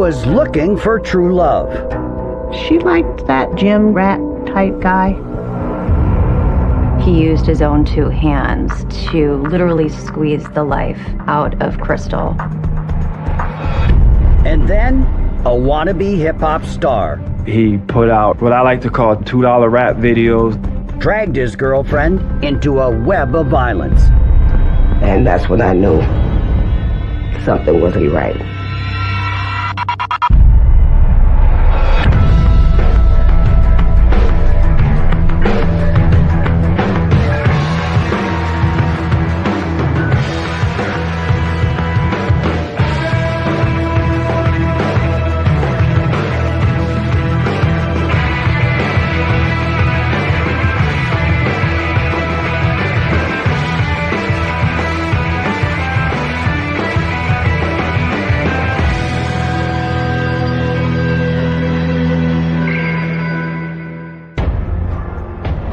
was looking for true love. She liked that gym rat type guy. He used his own two hands to literally squeeze the life out of Crystal. And then, a wannabe hip-hop star. He put out what I like to call $2 rap videos. Dragged his girlfriend into a web of violence. And that's when I knew something wasn't right.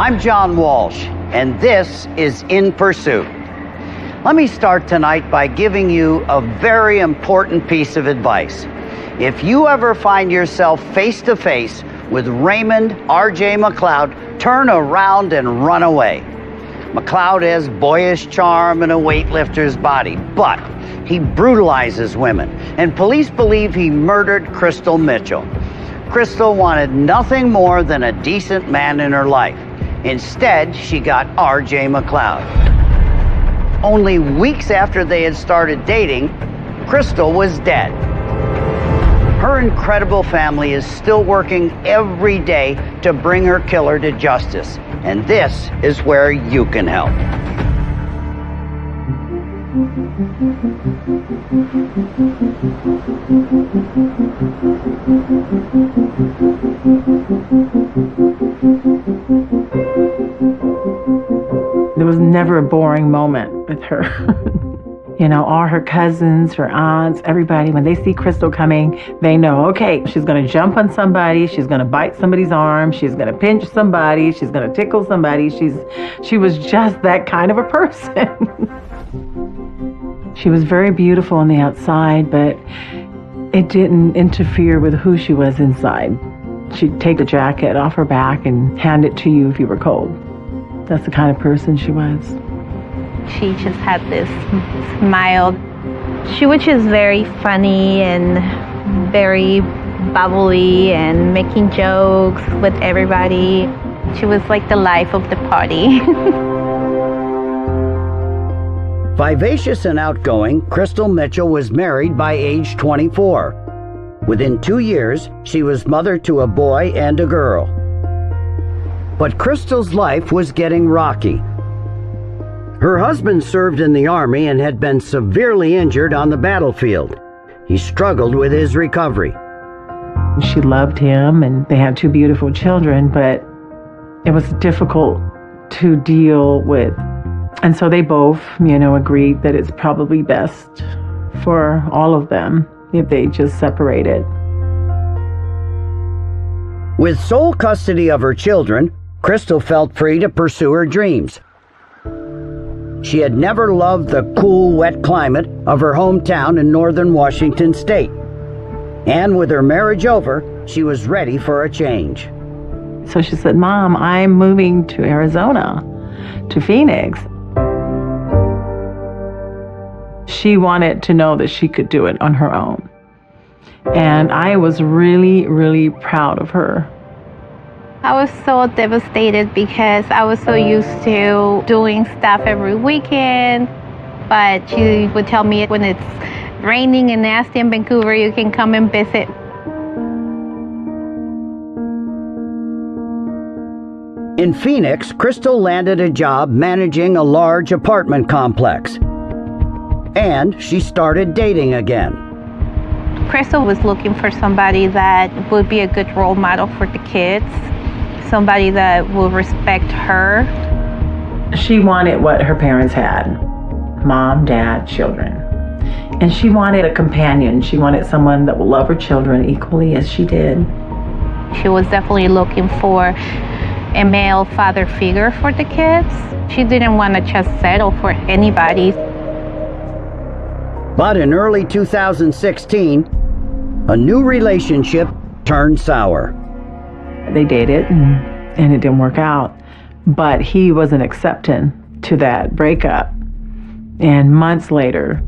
I'm John Walsh, and this is In Pursuit. Let me start tonight by giving you a very important piece of advice. If you ever find yourself face to face with Raymond R.J. McLeod, turn around and run away. McLeod has boyish charm and a weightlifter's body, but he brutalizes women, and police believe he murdered Crystal Mitchell. Crystal wanted nothing more than a decent man in her life. Instead, she got R.J. McLeod. Only weeks after they had started dating, Crystal was dead. Her incredible family is still working every day to bring her killer to justice, and this is where you can help. There was never a boring moment with her. You know, all her cousins, her aunts, everybody, when they see Crystal coming, they know, okay, she's going to jump on somebody, she's going to bite somebody's arm, she's going to pinch somebody, she's going to tickle somebody. She was just that kind of a person. She was very beautiful on the outside, but it didn't interfere with who she was inside. She'd take the jacket off her back and hand it to you if you were cold. That's the kind of person she was. She just had this smile. She was just very funny and very bubbly and making jokes with everybody. She was like the life of the party. Vivacious and outgoing, Crystal Mitchell was married by age 24. Within 2 years, she was mother to a boy and a girl. But Crystal's life was getting rocky. Her husband served in the Army and had been severely injured on the battlefield. He struggled with his recovery. She loved him, and they had 2 beautiful children, but it was difficult to deal with. And so they both, agreed that it's probably best for all of them if they just separated. With sole custody of her children, Crystal felt free to pursue her dreams. She had never loved the cool, wet climate of her hometown in northern Washington state. And with her marriage over, she was ready for a change. So she said, "Mom, I'm moving to Arizona, to Phoenix." She wanted to know that she could do it on her own. And I was really, really proud of her. I was so devastated because I was so used to doing stuff every weekend. But she would tell me when it's raining and nasty in Vancouver, you can come and visit. In Phoenix, Crystal landed a job managing a large apartment complex. And she started dating again. Crystal was looking for somebody that would be a good role model for the kids, somebody that will respect her. She wanted what her parents had: mom, dad, children. And she wanted a companion. She wanted someone that would love her children equally as she did. She was definitely looking for a male father figure for the kids. She didn't want to just settle for anybody. But in early 2016, A new relationship turned sour. They dated and it didn't work out. But he wasn't accepting to that breakup. And months later,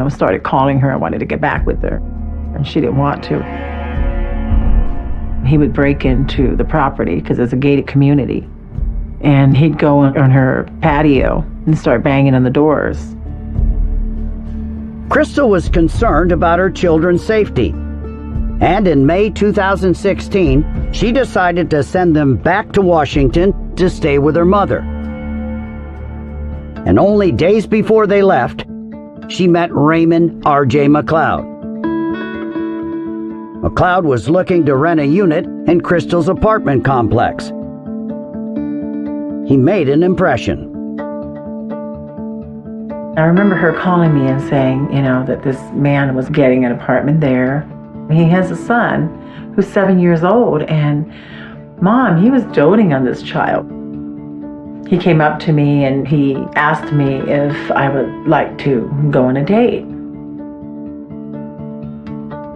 started calling her and wanted to get back with her. And she didn't want to. He would break into the property because it's a gated community. And he'd go on her patio and start banging on the doors. Crystal was concerned about her children's safety. And in May 2016, she decided to send them back to Washington to stay with her mother. And only days before they left, she met Raymond R.J. McLeod. McLeod was looking to rent a unit in Crystal's apartment complex. He made an impression. I remember her calling me and saying, that this man was getting an apartment there. He has a son who's 7 years old, and Mom, he was doting on this child. He came up to me and he asked me if I would like to go on a date.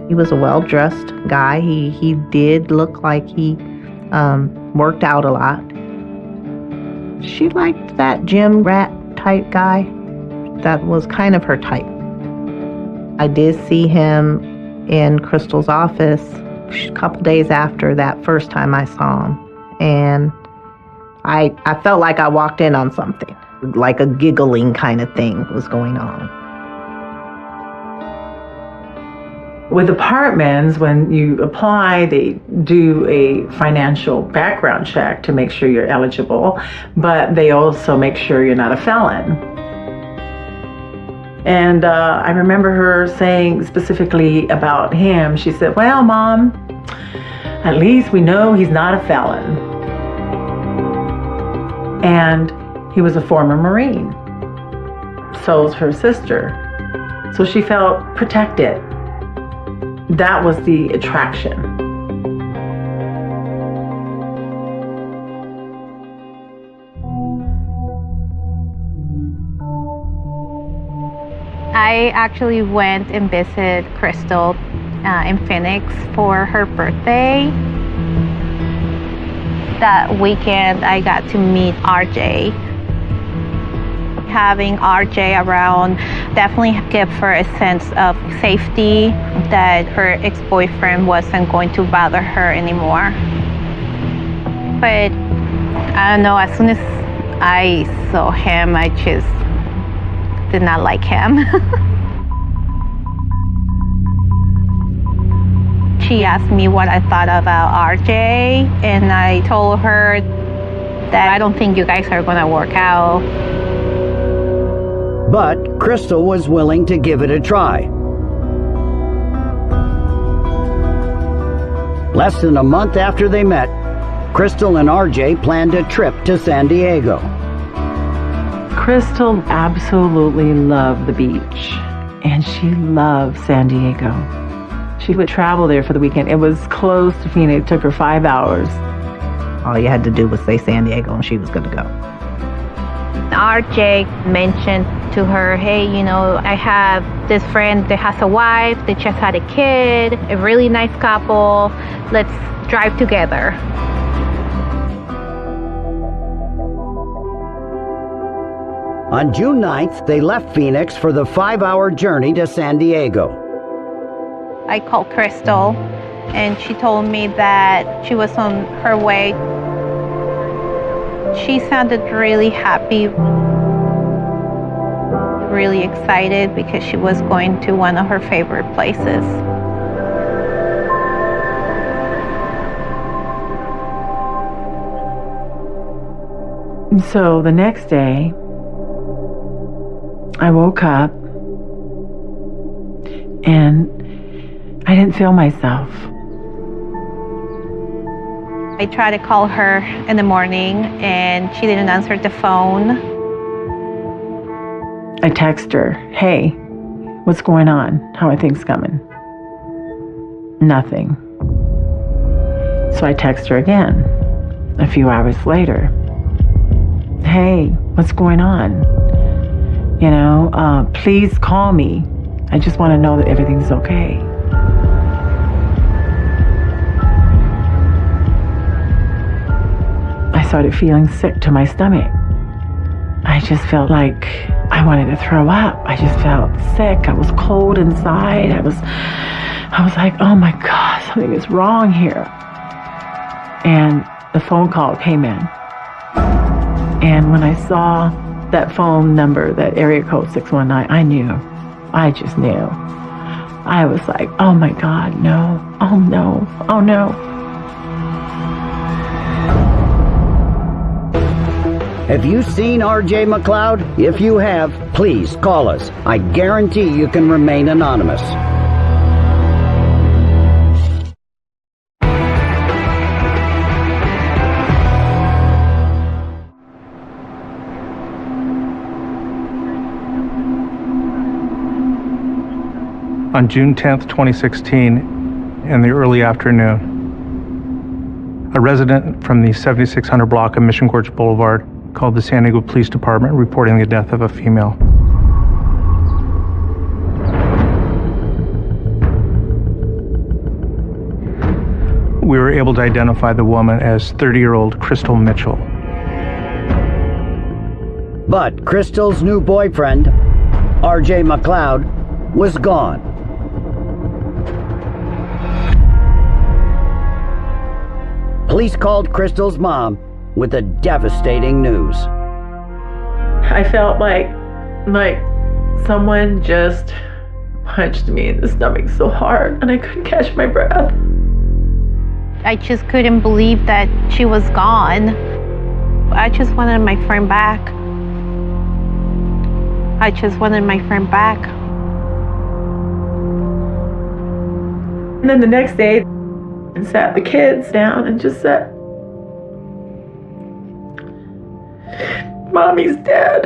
He was a well-dressed guy. He did look like he worked out a lot. She liked that gym rat type guy. That was kind of her type. I did see him in Crystal's office a couple days after that first time I saw him. And I felt like I walked in on something. Like a giggling kind of thing was going on. With apartments, when you apply, they do a financial background check to make sure you're eligible, but they also make sure you're not a felon. And I remember her saying specifically about him, she said, well, Mom, at least we know he's not a felon. And he was a former Marine. So is her sister. So she felt protected. That was the attraction. I actually went and visited Crystal in Phoenix for her birthday. That weekend, I got to meet RJ. Having RJ around definitely gave her a sense of safety, that her ex-boyfriend wasn't going to bother her anymore. But I don't know, as soon as I saw him, I just did not like him. She asked me what I thought about RJ, and I told her that I don't think you guys are gonna work out. But Crystal was willing to give it a try. Less than a month after they met, Crystal and RJ planned a trip to San Diego. Crystal absolutely loved the beach, and she loved San Diego. She would travel there for the weekend. It was close to Phoenix. It took her 5 hours. All you had to do was say San Diego and she was good to go. RJ mentioned to her, hey, I have this friend that has a wife, they just had a kid, a really nice couple, let's drive together. On June 9th, they left Phoenix for the 5-hour journey to San Diego. I called Crystal and she told me that she was on her way. She sounded really happy, really excited because she was going to one of her favorite places. So the next day, I woke up and I didn't feel myself. I tried to call her in the morning and she didn't answer the phone. I text her, hey, what's going on? How are things coming? Nothing. So I text her again a few hours later. Hey, what's going on? Please call me. I just want to know that everything's okay. started feeling sick to my stomach. I just felt like I wanted to throw up. I just felt sick. I was cold inside. I was like, oh my God, something is wrong here. And the phone call came in. And when I saw that phone number, that area code 619, I knew. I just knew. I was like, oh my God, no. Oh no. Oh no. Have you seen R.J. McLeod? If you have, please call us. I guarantee you can remain anonymous. On June 10th, 2016, in the early afternoon, a resident from the 7600 block of Mission Gorge Boulevard called the San Diego Police Department reporting the death of a female. We were able to identify the woman as 30-year-old Crystal Mitchell. But Crystal's new boyfriend, R.J. McLeod, was gone. Police called Crystal's mom with the devastating news. I felt like someone just punched me in the stomach so hard and I couldn't catch my breath. I just couldn't believe that she was gone. I just wanted my friend back. I just wanted my friend back. And then the next day, I sat the kids down and just said, Mommy's dead.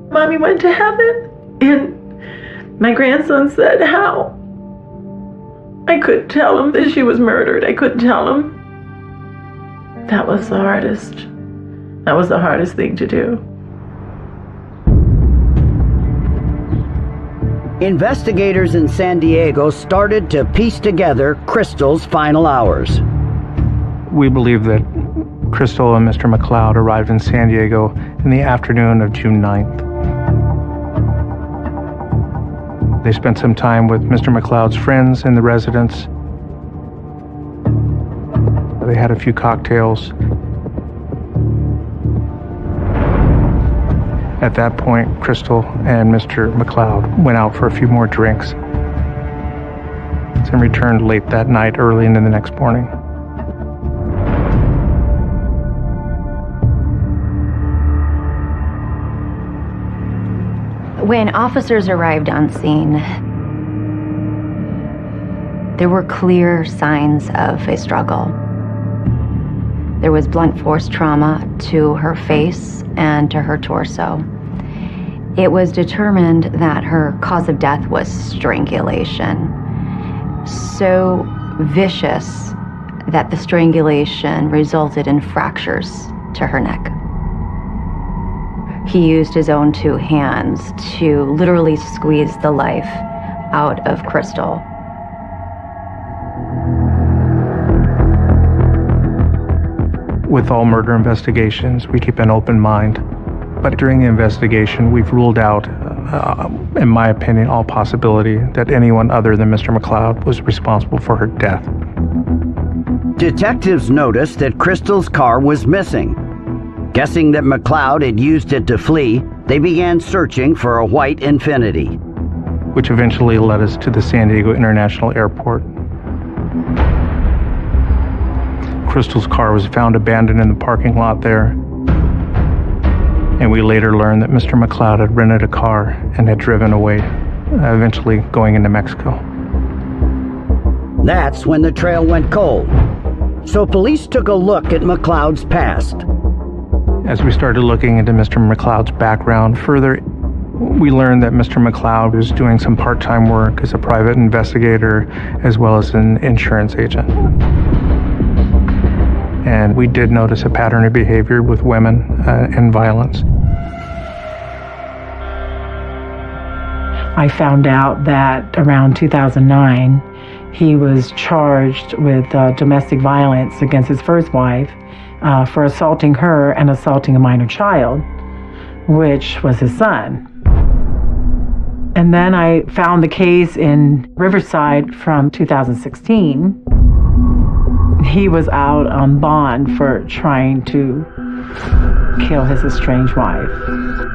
Mommy went to heaven. And my grandson said, how? I couldn't tell him that she was murdered. I couldn't tell him. That was the hardest. That was the hardest thing to do. Investigators in San Diego started to piece together Crystal's final hours. We believe that Crystal and Mr. McLeod arrived in San Diego in the afternoon of June 9th. They spent some time with Mr. McLeod's friends in the residence. They had a few cocktails. At that point, Crystal and Mr. McLeod went out for a few more drinks and returned late that night, early into the next morning. When officers arrived on scene, there were clear signs of a struggle. There was blunt force trauma to her face and to her torso. It was determined that her cause of death was strangulation. So vicious that the strangulation resulted in fractures to her neck. He used his own two hands to literally squeeze the life out of Crystal. With all murder investigations, we keep an open mind. But during the investigation, we've ruled out, in my opinion, all possibility that anyone other than Mr. McLeod was responsible for her death. Detectives noticed that Crystal's car was missing. Guessing that McLeod had used it to flee, they began searching for a white Infiniti, which eventually led us to the San Diego International Airport. Crystal's car was found abandoned in the parking lot there, and we later learned that Mr. McLeod had rented a car and had driven away, eventually going into Mexico. That's when the trail went cold. So police took a look at McLeod's past. As we started looking into Mr. McLeod's background further, we learned that Mr. McLeod was doing some part-time work as a private investigator as well as an insurance agent. And we did notice a pattern of behavior with women and violence. I found out that around 2009, he was charged with domestic violence against his first wife for assaulting her and assaulting a minor child, which was his son. And then I found the case in Riverside from 2016. He was out on bond for trying to kill his estranged wife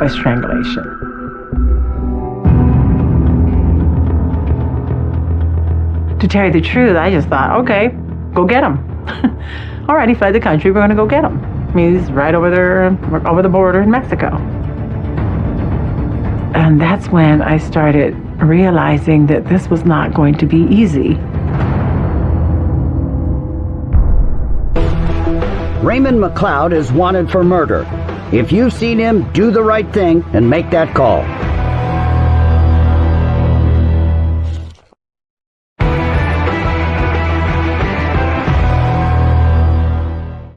by strangulation. To tell you the truth, I just thought, okay, go get him. All right, he fled the country, we're gonna go get him. I mean, he's right over there, over the border in Mexico. And that's when I started realizing that this was not going to be easy. Raymond McLeod is wanted for murder. If you've seen him, do the right thing and make that call.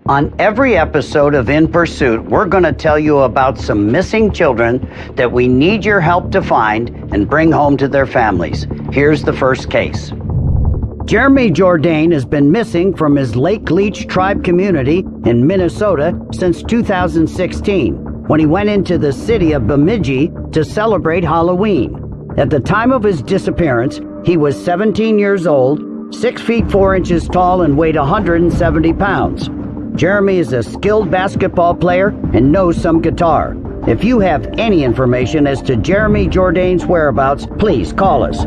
On every episode of In Pursuit, we're going to tell you about some missing children that we need your help to find and bring home to their families. Here's the first case. Jeremy Jourdain has been missing from his Lake Leach tribe community in Minnesota since 2016, when he went into the city of Bemidji to celebrate Halloween. At the time of his disappearance, he was 17 years old, 6 feet 4 inches tall, and weighed 170 pounds. Jeremy is a skilled basketball player and knows some guitar. If you have any information as to Jeremy Jourdain's whereabouts, please call us.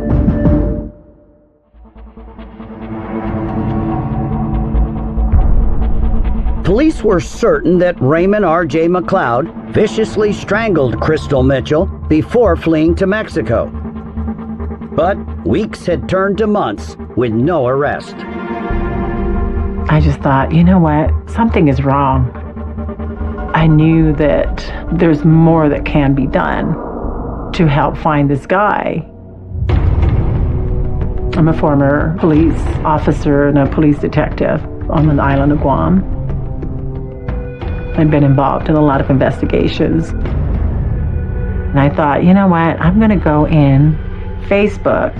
Police were certain that Raymond R.J. McLeod viciously strangled Crystal Mitchell before fleeing to Mexico. But weeks had turned to months with no arrest. I just thought, you know what? Something is wrong. I knew that there's more that can be done to help find this guy. I'm a former police officer and a police detective on the island of Guam. I've been involved in a lot of investigations. And I thought, you know what? I'm going to go in Facebook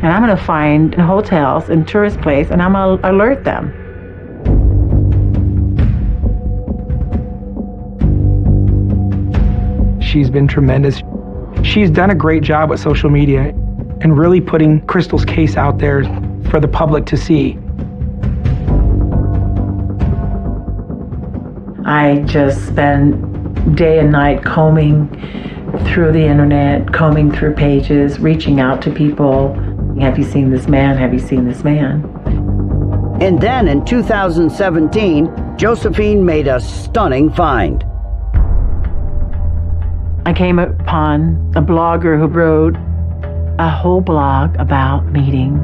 and I'm going to find hotels and tourist places and I'm going to alert them. She's been tremendous. She's done a great job with social media and really putting Crystal's case out there for the public to see. I just spend day and night combing through the internet, combing through pages, reaching out to people. Have you seen this man? Have you seen this man? And then in 2017, Josephine made a stunning find. I came upon a blogger who wrote a whole blog about meeting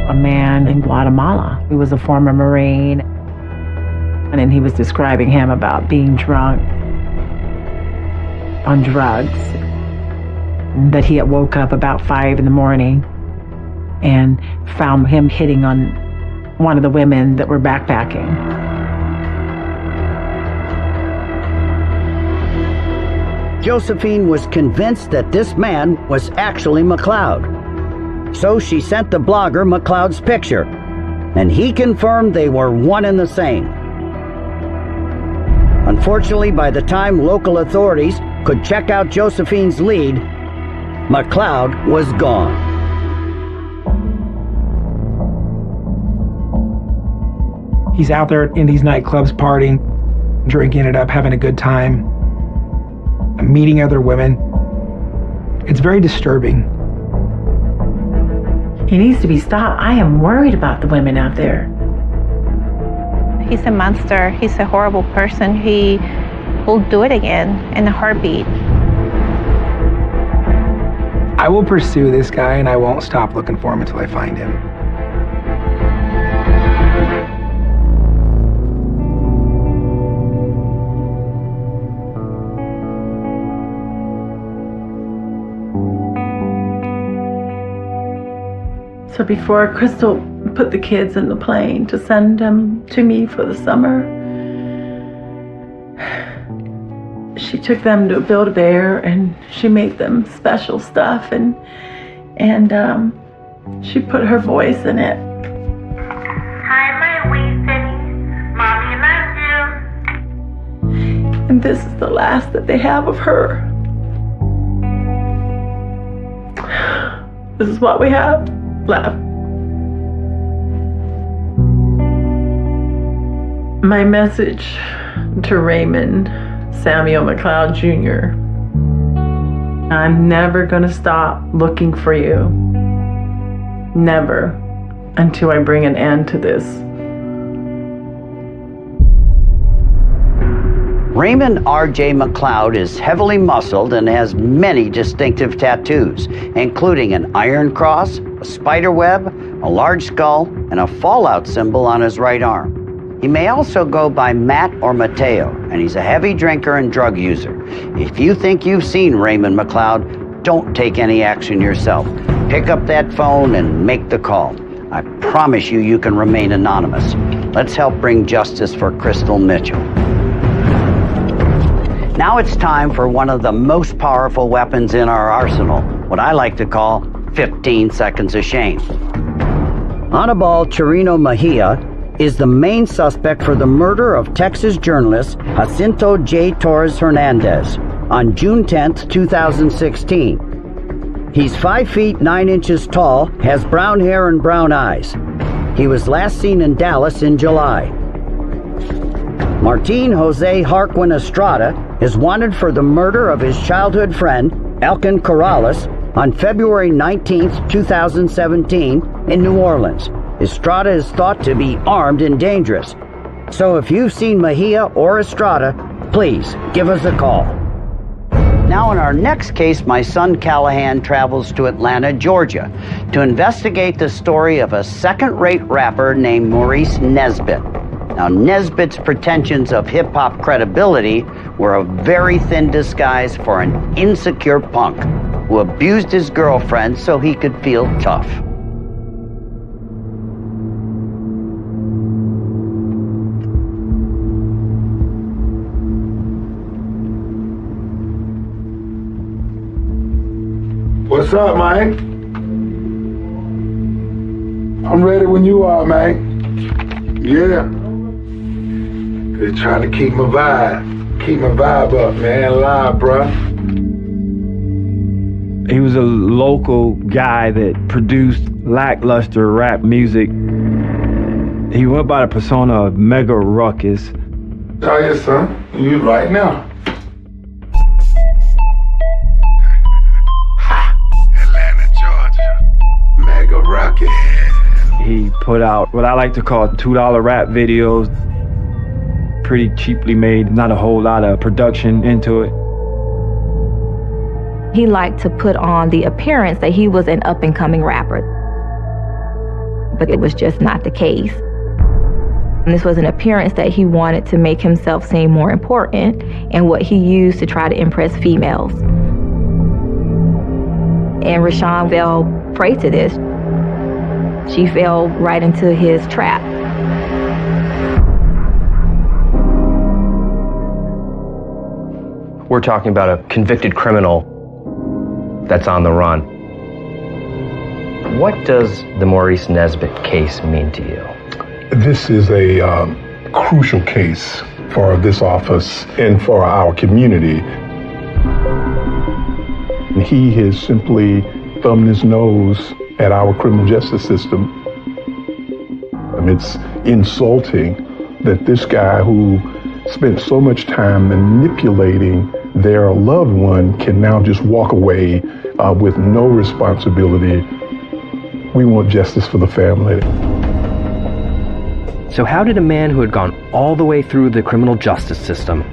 a man in Guatemala. He was a former Marine, and then he was describing him about being drunk on drugs, that he had woke up about 5 in the morning and found him hitting on one of the women that were backpacking. Josephine was convinced that this man was actually McLeod. So she sent the blogger McLeod's picture, and he confirmed they were one and the same. Unfortunately, by the time local authorities could check out Josephine's lead, McLeod was gone. He's out there in these nightclubs partying, drinking it up, having a good time, meeting other women. It's very disturbing. He needs to be stopped. I am worried about the women out there. He's a monster. He's a horrible person. He will do it again in a heartbeat. I will pursue this guy and I won't stop looking for him until I find him. So before Crystal put the kids in the plane to send them to me for the summer, she took them to Build-A-Bear and she made them special stuff and she put her voice in it. Hi, my wee Cindy. Mommy and I And this is the last that they have of her. This is what we have left. My message to Raymond Samuel McLeod Jr. I'm never gonna stop looking for you. Never, until I bring an end to this. Raymond R.J. McLeod is heavily muscled and has many distinctive tattoos, including an iron cross, a spider web, a large skull, and a fallout symbol on his right arm. He may also go by Matt or Mateo, and he's a heavy drinker and drug user. If you think you've seen Raymond McLeod, don't take any action yourself. Pick up that phone and make the call. I promise you, you can remain anonymous. Let's help bring justice for Crystal Mitchell. Now it's time for one of the most powerful weapons in our arsenal, what I like to call 15 seconds of shame. Anibal Chirino Mejia is the main suspect for the murder of Texas journalist Jacinto J. Torres Hernandez on June 10, 2016. He's 5 feet 9 inches tall, has brown hair and brown eyes. He was last seen in Dallas in July. Martin Jose Harquin Estrada is wanted for the murder of his childhood friend, Elkin Corrales, on February 19, 2017 in New Orleans. Estrada is thought to be armed and dangerous. So if you've seen Mejia or Estrada, please give us a call. Now in our next case, my son Callahan travels to Atlanta, Georgia to investigate the story of a second-rate rapper named Maurice Nesbitt. Now Nesbitt's pretensions of hip-hop credibility were a very thin disguise for an insecure punk who abused his girlfriend so he could feel tough. What's up, Mike? I'm ready when you are, Mike. Yeah. They're trying to keep my vibe up, man. Live, bruh. He was a local guy that produced lackluster rap music. He went by the persona of Mega Ruckus. Oh, yes, son. You right now. He put out what I like to call $2 rap videos. Pretty cheaply made, not a whole lot of production into it. He liked to put on the appearance that he was an up-and-coming rapper. But it was just not the case. And this was an appearance that he wanted to make himself seem more important and what he used to try to impress females. And Rashawn fell prey to this. She fell right into his trap. We're talking about a convicted criminal that's on the run. What does the Maurice Nesbitt case mean to you? This is a crucial case for this office and for our community. He has simply thumbed his nose at our criminal justice system. It's insulting that this guy who spent so much time manipulating their loved one can now just walk away with no responsibility. We want justice for the family. So how did a man who had gone all the way through the criminal justice system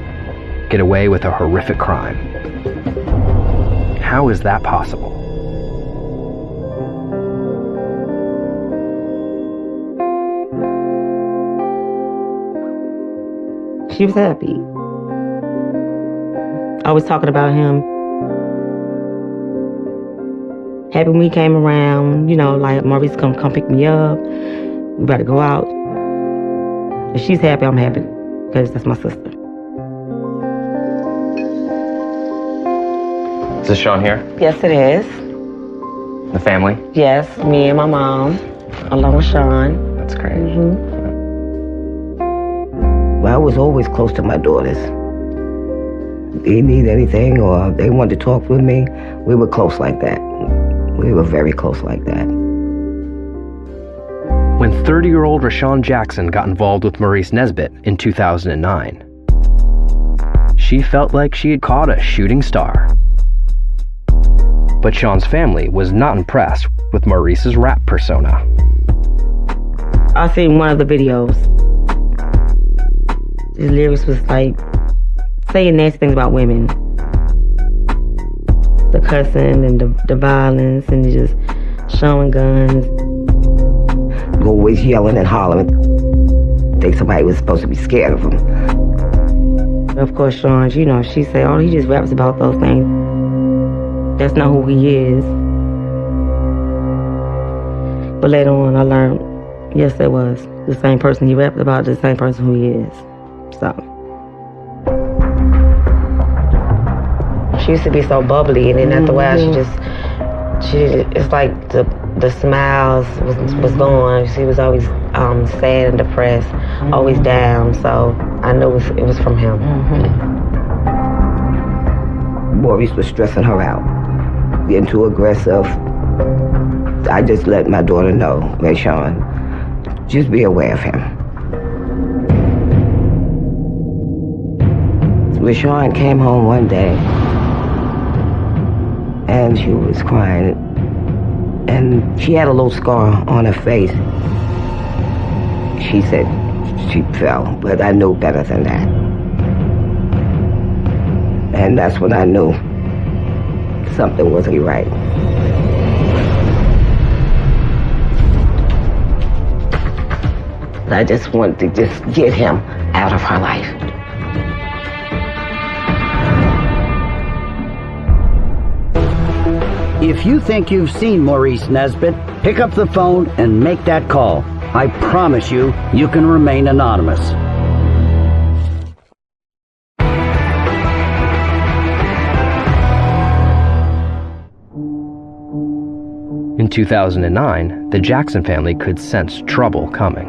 get away with a horrific crime? How is that possible? She was happy. I was talking about him. Happy when he came around, you know, like Maurice come pick me up. We better go out. If she's happy, I'm happy, because that's my sister. Is this Sean here? Yes, it is. The family? Yes, me and my mom, along with Sean. That's great. Well, I was always close to my daughters. they need anything or they wanted to talk with me, we were close like that. We were very close like that. When 30-year-old Rashawn Jackson got involved with Maurice Nesbitt in 2009, she felt like she had caught a shooting star. But Sean's family was not impressed with Maurice's rap persona. I seen one of the videos. His lyrics was like saying nasty things about women. The cussing and the violence and just showing guns. Always yelling and hollering. I think somebody was supposed to be scared of him. Of course, Sean, you know, she said, oh, he just raps about those things. That's not who he is. But later on, I learned, yes, it was. The same person he rapped about, the same person who he is. So. She used to be so bubbly, and then after a while, it's like the smiles was gone. She was always sad and depressed, always down. So I knew it was from him. Maurice was stressing her out, getting too aggressive. I just let my daughter know, Rashawn, just be aware of him. Rashawn came home one day and she was crying, and she had a little scar on her face. She said she fell, but I knew better than that. And that's when I knew something wasn't right. I just wanted to just get him out of her life. If you think you've seen Maurice Nesbitt, pick up the phone and make that call. I promise you, you can remain anonymous. In 2009, the Jackson family could sense trouble coming.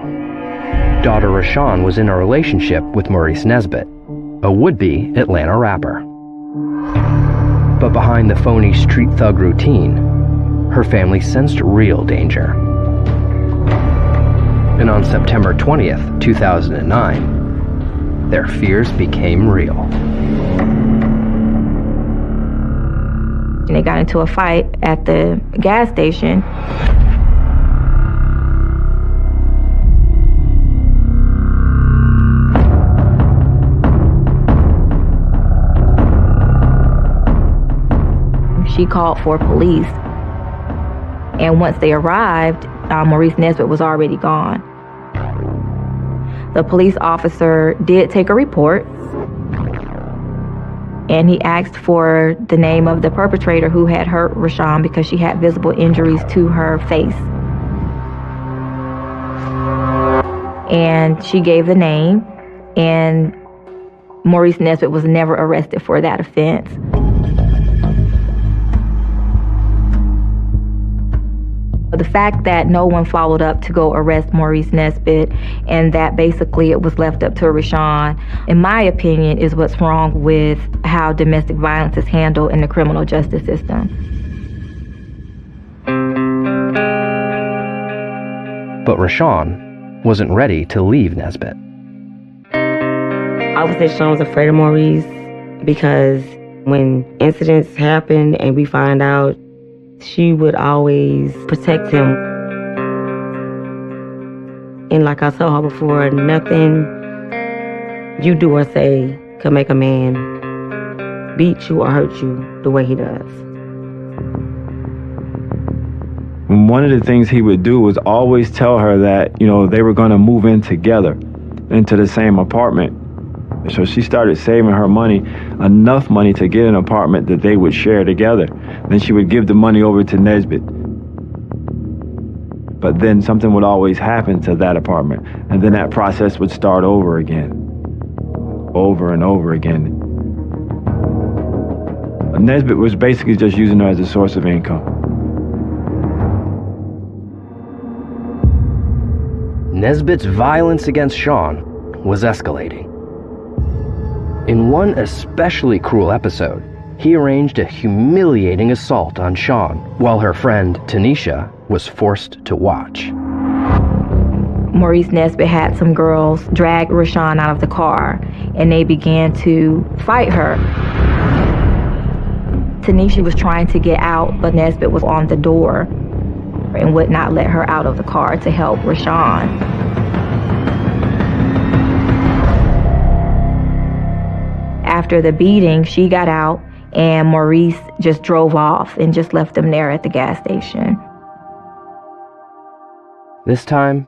Daughter Rashawn was in a relationship with Maurice Nesbitt, a would-be Atlanta rapper. But behind the phony street thug routine, her family sensed real danger. And on September 20th, 2009, their fears became real. And they got into a fight at the gas station. She called for police. And once they arrived, Maurice Nesbitt was already gone. The police officer did take a report, and he asked for the name of the perpetrator who had hurt Rashawn because she had visible injuries to her face. And she gave the name, and Maurice Nesbitt was never arrested for that offense. The fact that no one followed up to go arrest Maurice Nesbitt and that basically it was left up to Rashawn, in my opinion, is what's wrong with how domestic violence is handled in the criminal justice system. But Rashawn wasn't ready to leave Nesbitt. I would say Sean was afraid of Maurice because when incidents happen and we find out, she would always protect him. And like I told her before, nothing you do or say can make a man beat you or hurt you the way he does. One of the things he would do was always tell her that, you know, they were going to move in together into the same apartment. So she started saving her money, enough money to get an apartment that they would share together. Then she would give the money over to Nesbitt. But then something would always happen to that apartment, and then that process would start over again. Over and over again. Nesbitt was basically just using her as a source of income. Nesbitt's violence against Sean was escalating. In one especially cruel episode, he arranged a humiliating assault on Sean while her friend Tanisha was forced to watch. Maurice Nesbitt had some girls drag Rashawn out of the car, and they began to fight her. Tanisha was trying to get out, but Nesbitt was on the door and would not let her out of the car to help Rashawn. After the beating, she got out, and Maurice just drove off and just left them there at the gas station. This time,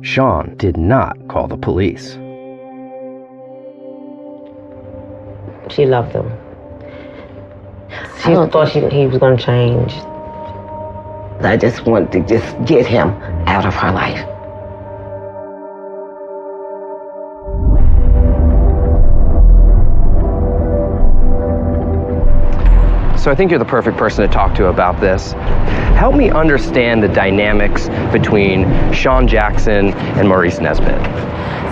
Sean did not call the police. She loved him. She thought he was going to change. I just wanted to just get him out of her life. So I think you're the perfect person to talk to about this. Help me understand the dynamics between Sean Jackson and Maurice Nesbitt.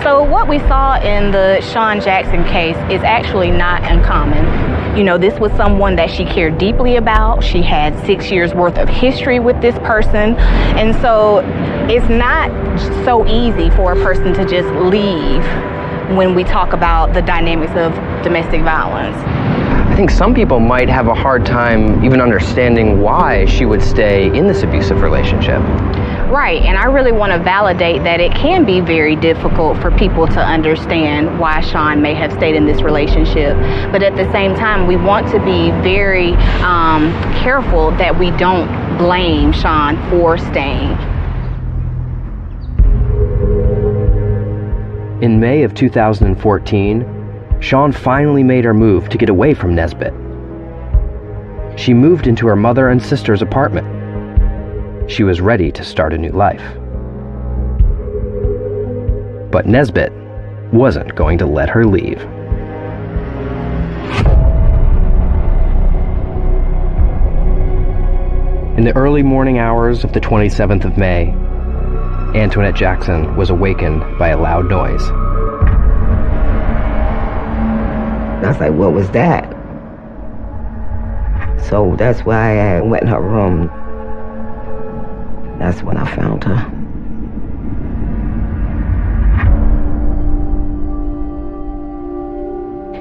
So what we saw in the Sean Jackson case is actually not uncommon. You know, this was someone that she cared deeply about. She had 6 years worth of history with this person. And so it's not so easy for a person to just leave when we talk about the dynamics of domestic violence. I think some people might have a hard time even understanding why she would stay in this abusive relationship. Right, and I really want to validate that it can be very difficult for people to understand why Sean may have stayed in this relationship. But at the same time, we want to be very careful that we don't blame Sean for staying. In May of 2014, Sean finally made her move to get away from Nesbitt. She moved into her mother and sister's apartment. She was ready to start a new life. But Nesbitt wasn't going to let her leave. In the early morning hours of the 27th of May, Antoinette Jackson was awakened by a loud noise. I was like, what was that? So that's why I went in her room. That's when I found her.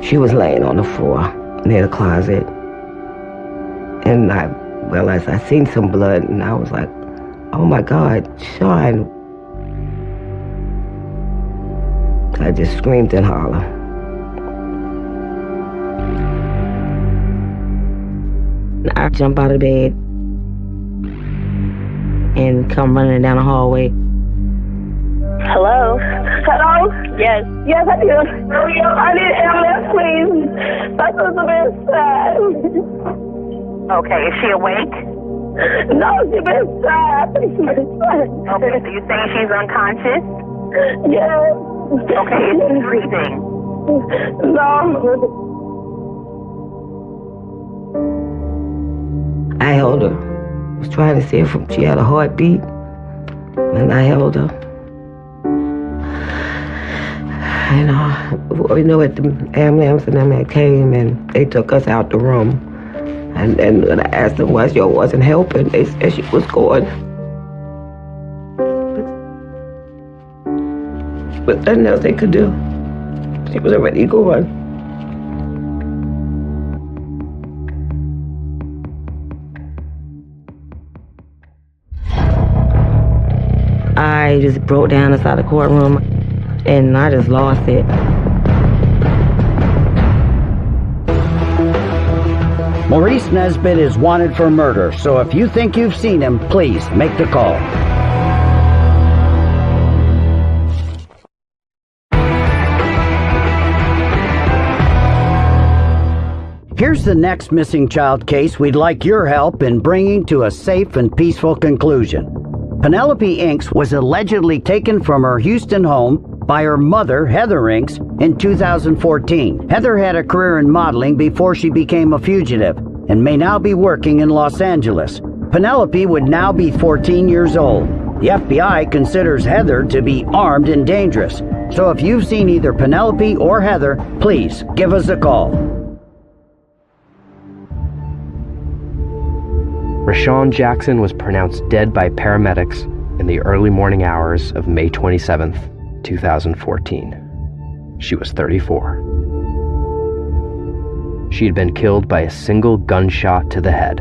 She was laying on the floor near the closet. And I realized I seen some blood, and I was like, oh my God, Sean. I just screamed and hollered. I jump out of bed and come running down the hallway. Hello? Hello? Yes. Yes, I do. I need an ambulance, please. My sister been sad. Okay, is she awake? No, she been sad. Okay, so you saying she's unconscious? Yes. Okay, is she breathing? No. I held her. I was trying to see if she had a heartbeat, and I held her. And before we knew it, the ambulance and them had came, and they took us out the room. And then when I asked them why she wasn't helping, they said she was gone. But nothing else they could do. She was already gone. I just broke down inside the courtroom, and I just lost it. Maurice Nesbitt is wanted for murder, so if you think you've seen him, please make the call. Here's the next missing child case we'd like your help in bringing to a safe and peaceful conclusion. Penelope Inks was allegedly taken from her Houston home by her mother, Heather Inks, in 2014. Heather had a career in modeling before she became a fugitive and may now be working in Los Angeles. Penelope would now be 14 years old. The FBI considers Heather to be armed and dangerous. So if you've seen either Penelope or Heather, please give us a call. Rashawn Jackson was pronounced dead by paramedics in the early morning hours of May 27th, 2014. She was 34. She had been killed by a single gunshot to the head.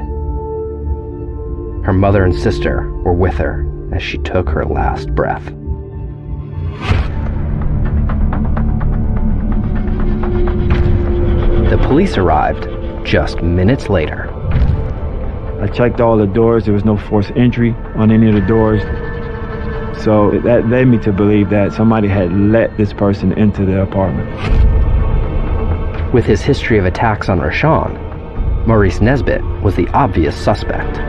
Her mother and sister were with her as she took her last breath. The police arrived just minutes later. I checked all the doors. There was no forced entry on any of the doors. So that led me to believe that somebody had let this person into the apartment. With his history of attacks on Rashawn, Maurice Nesbitt was the obvious suspect.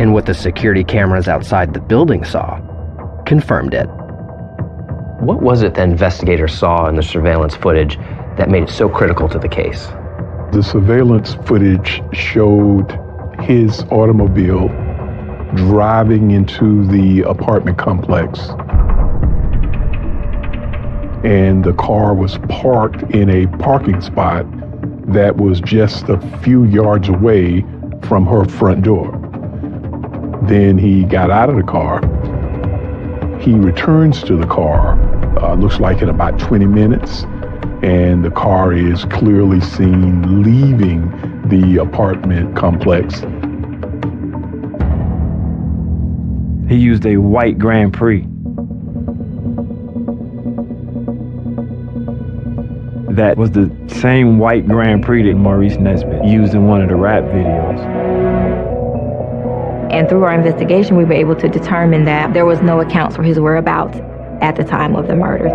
And what the security cameras outside the building saw confirmed it. What was it that investigators saw in the surveillance footage that made it so critical to the case? The surveillance footage showed his automobile driving into the apartment complex. And the car was parked in a parking spot that was just a few yards away from her front door. Then he got out of the car. He returns to the car, looks like in about 20 minutes, and the car is clearly seen leaving the apartment complex. He used a white Grand Prix. That was the same white Grand Prix that Maurice Nesbitt used in one of the rap videos. And through our investigation, we were able to determine that there was no accounts for his whereabouts at the time of the murder.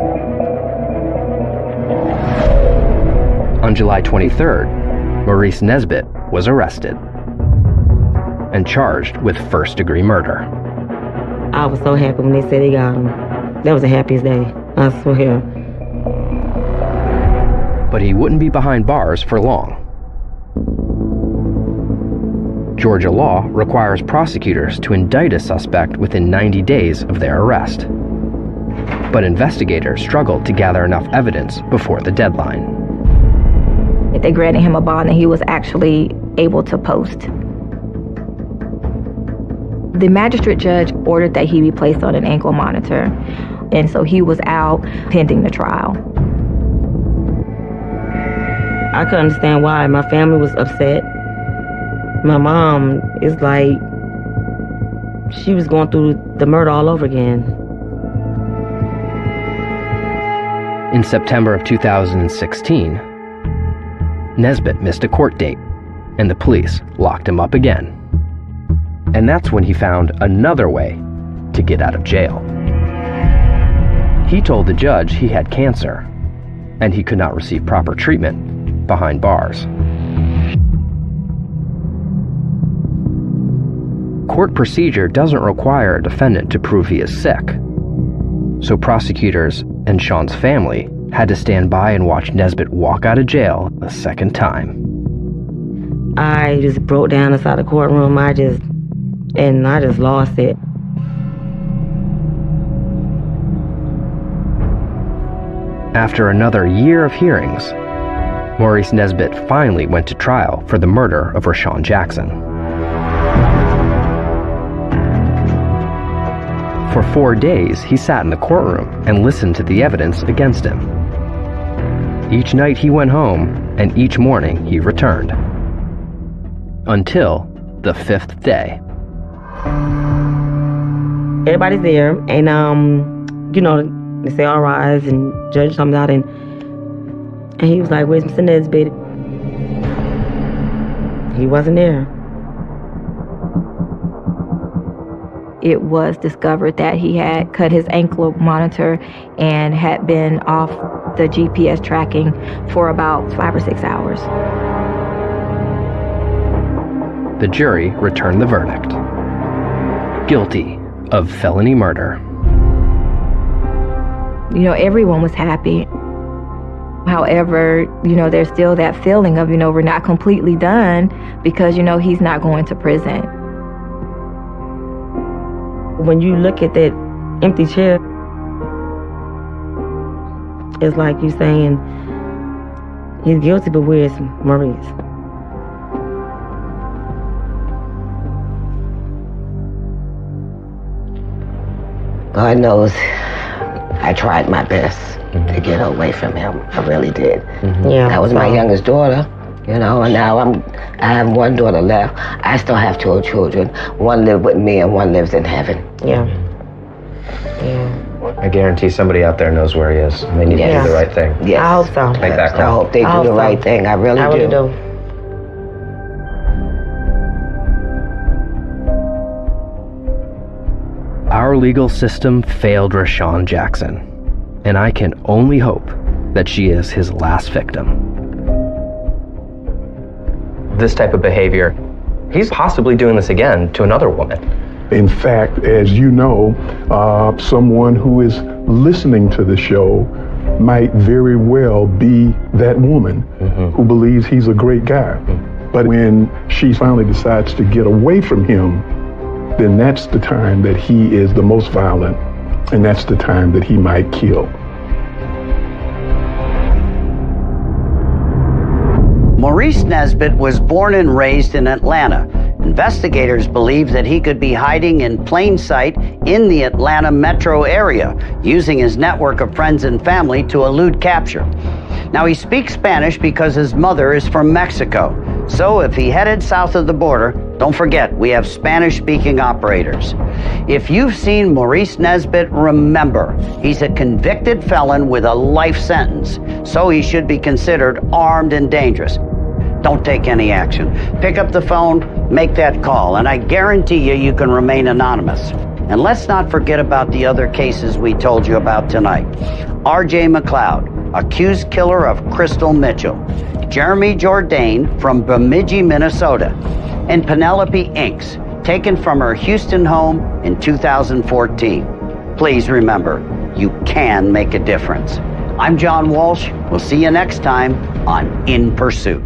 On July 23rd, Maurice Nesbitt was arrested and charged with first-degree murder. I was so happy when they said they got him. That was the happiest day, I swear. But he wouldn't be behind bars for long. Georgia law requires prosecutors to indict a suspect within 90 days of their arrest. But investigators struggled to gather enough evidence before the deadline. They granted him a bond that he was actually able to post. The magistrate judge ordered that he be placed on an ankle monitor, and so he was out pending the trial. I couldn't understand why. My family was upset. My mom is like, she was going through the murder all over again. In September of 2016, Nesbitt missed a court date, and the police locked him up again. And that's when he found another way to get out of jail. He told the judge he had cancer, and he could not receive proper treatment behind bars. Court procedure doesn't require a defendant to prove he is sick, so prosecutors and Sean's family had to stand by and watch Nesbitt walk out of jail a second time. I just broke down inside the courtroom. I just lost it. After another year of hearings, Maurice Nesbitt finally went to trial for the murder of Rashawn Jackson. For 4 days, he sat in the courtroom and listened to the evidence against him. Each night he went home, and each morning he returned. Until the 5th day. Everybody's there, and they say all rise, and judge comes out, and he was like, "Where's Mr. Nesbitt?" He wasn't there. It was discovered that he had cut his ankle monitor and had been off the GPS tracking for about 5 or 6 hours. The jury returned the verdict. Guilty of felony murder. Everyone was happy. However, there's still that feeling of, we're not completely done because, he's not going to prison. When you look at that empty chair. It's like you saying, he's guilty, but where's Maurice? God knows I tried my best to get away from him. I really did. Yeah, that was my youngest daughter, you know, and now I have one daughter left. I still have 2 children. One lives with me and one lives in heaven. Yeah. I guarantee somebody out there knows where he is, and they need to do the right thing. Yes. I hope so. Make that call. I hope they do the right thing. I really do. Our legal system failed Rashawn Jackson, and I can only hope that she is his last victim. This type of behavior, he's possibly doing this again to another woman. In fact, as you know, someone who is listening to the show might very well be that woman who believes he's a great guy. But when she finally decides to get away from him, then that's the time that he is the most violent, and that's the time that he might kill. Maurice Nesbitt was born and raised in Atlanta. Investigators believe that he could be hiding in plain sight in the Atlanta metro area, using his network of friends and family to elude capture. Now, he speaks Spanish because his mother is from Mexico. So if he headed south of the border, don't forget, we have Spanish-speaking operators. If you've seen Maurice Nesbitt, remember, he's a convicted felon with a life sentence, so he should be considered armed and dangerous. Don't take any action. Pick up the phone, make that call, and I guarantee you can remain anonymous. And let's not forget about the other cases we told you about tonight. R.J. McLeod, accused killer of Crystal Mitchell. Jeremy Jourdain from Bemidji, Minnesota. And Penelope Inks, taken from her Houston home in 2014. Please remember, you can make a difference. I'm John Walsh. We'll see you next time on In Pursuit.